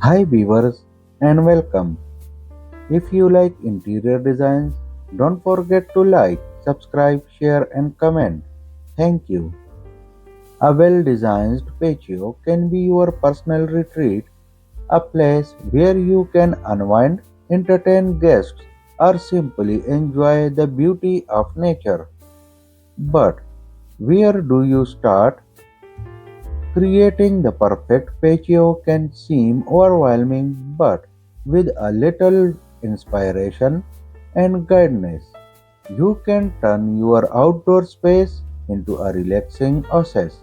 Hi viewers and welcome. If you like interior designs, don't forget to like, subscribe, share and comment. Thank you. A well-designed patio can be your personal retreat, a place where you can unwind, entertain guests, or simply enjoy the beauty of nature. But where do you start? Creating the perfect patio can seem overwhelming, but with a little inspiration and guidance, you can turn your outdoor space into a relaxing oasis.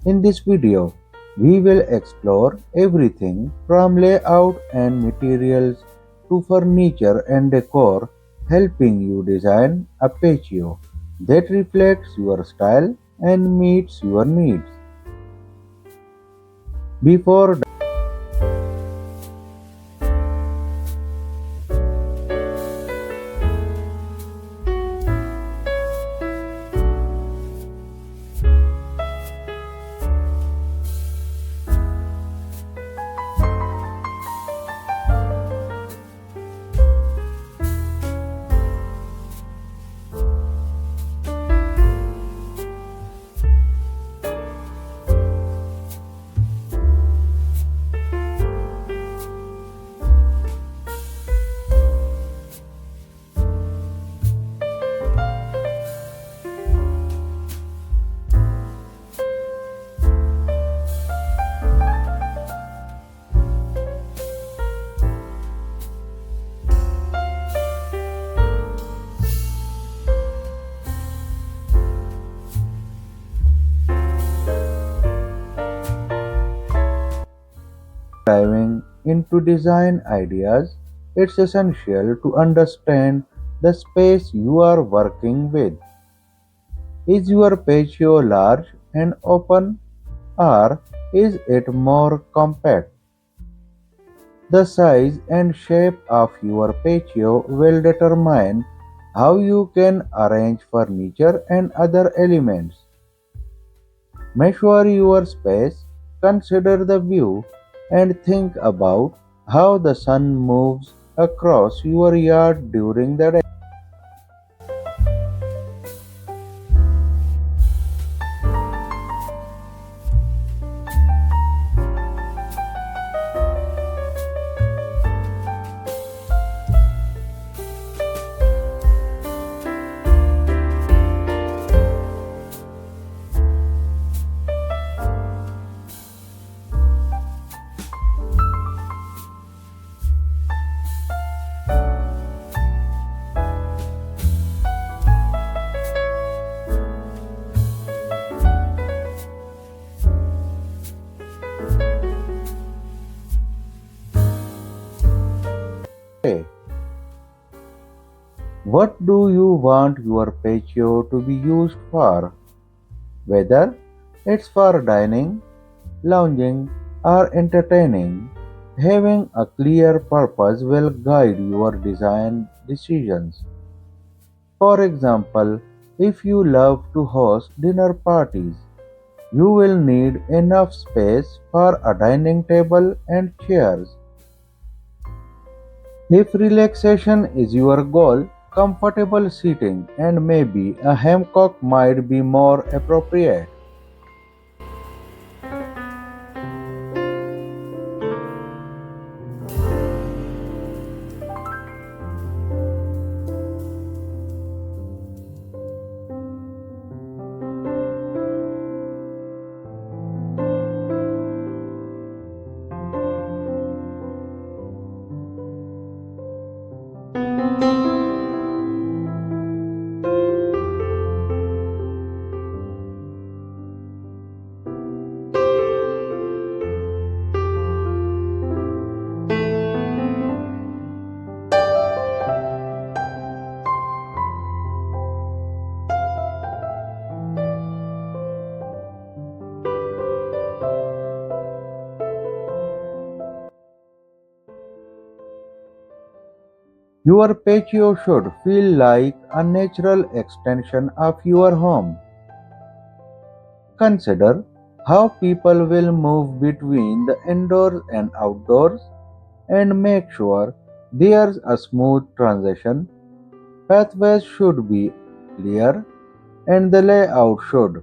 In this video, we will explore everything from layout and materials to furniture and decor, helping you design a patio that reflects your style and meets your needs. Before diving into design ideas, it's essential to understand the space you are working with. Is your patio large and open, or is it more compact? The size and shape of your patio will determine how you can arrange furniture and other elements. Measure your space, consider the view, and think about how the sun moves across your yard during the day. What do you want your patio to be used for? Whether it's for dining, lounging, or entertaining, having a clear purpose will guide your design decisions. For example, if you love to host dinner parties, you will need enough space for a dining table and chairs. If relaxation is your goal, comfortable seating and maybe a hammock might be more appropriate. Your patio should feel like a natural extension of your home. Consider how people will move between the indoors and outdoors and make sure there's a smooth transition. Pathways should be clear and the layout should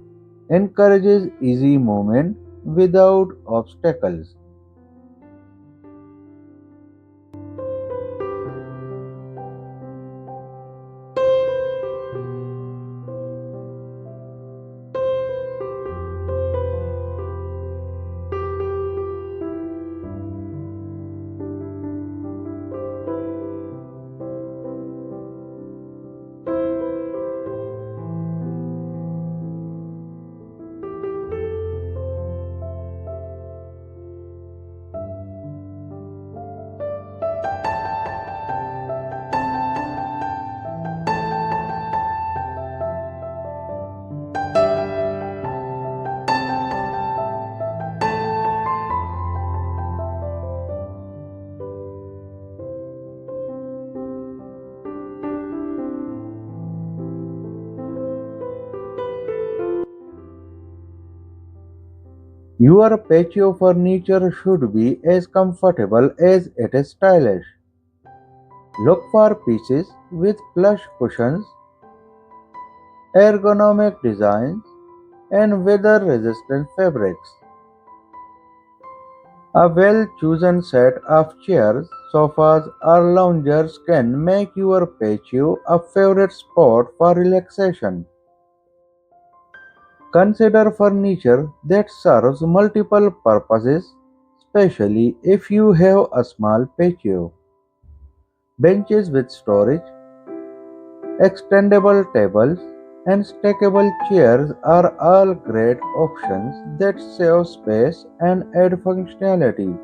encourage easy movement without obstacles. Your patio furniture should be as comfortable as it is stylish. Look for pieces with plush cushions, ergonomic designs, and weather-resistant fabrics. A well-chosen set of chairs, sofas, or loungers can make your patio a favorite spot for relaxation. Consider furniture that serves multiple purposes, especially if you have a small patio. Benches with storage, extendable tables, and stackable chairs are all great options that save space and add functionality.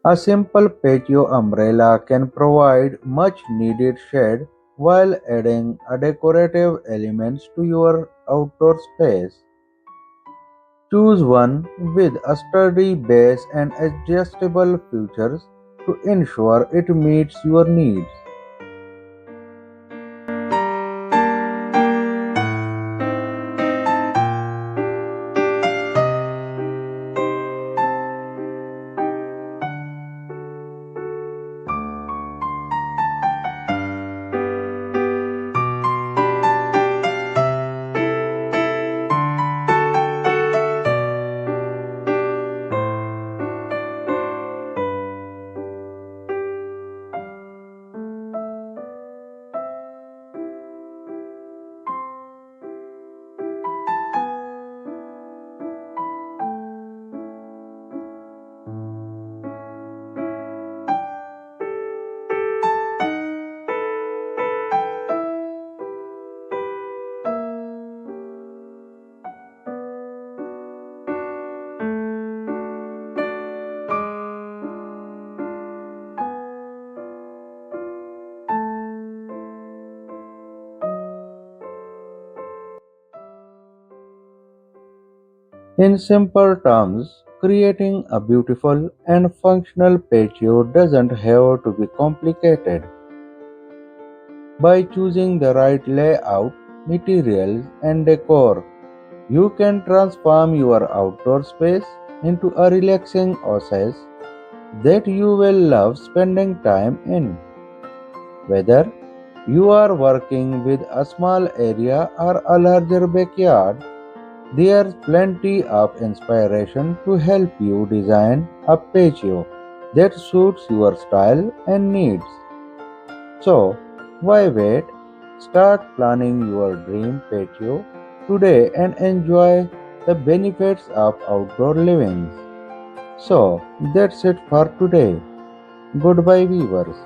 A simple patio umbrella can provide much needed shade while adding a decorative elements to your outdoor space. Choose one with a sturdy base and adjustable features to ensure it meets your needs. In simple terms, creating a beautiful and functional patio doesn't have to be complicated. By choosing the right layout, materials, and decor, you can transform your outdoor space into a relaxing oasis that you will love spending time in. Whether you are working with a small area or a larger backyard, there's plenty of inspiration to help you design a patio that suits your style and needs. So, why wait? Start planning your dream patio today and enjoy the benefits of outdoor living. So, that's it for today. Goodbye, viewers.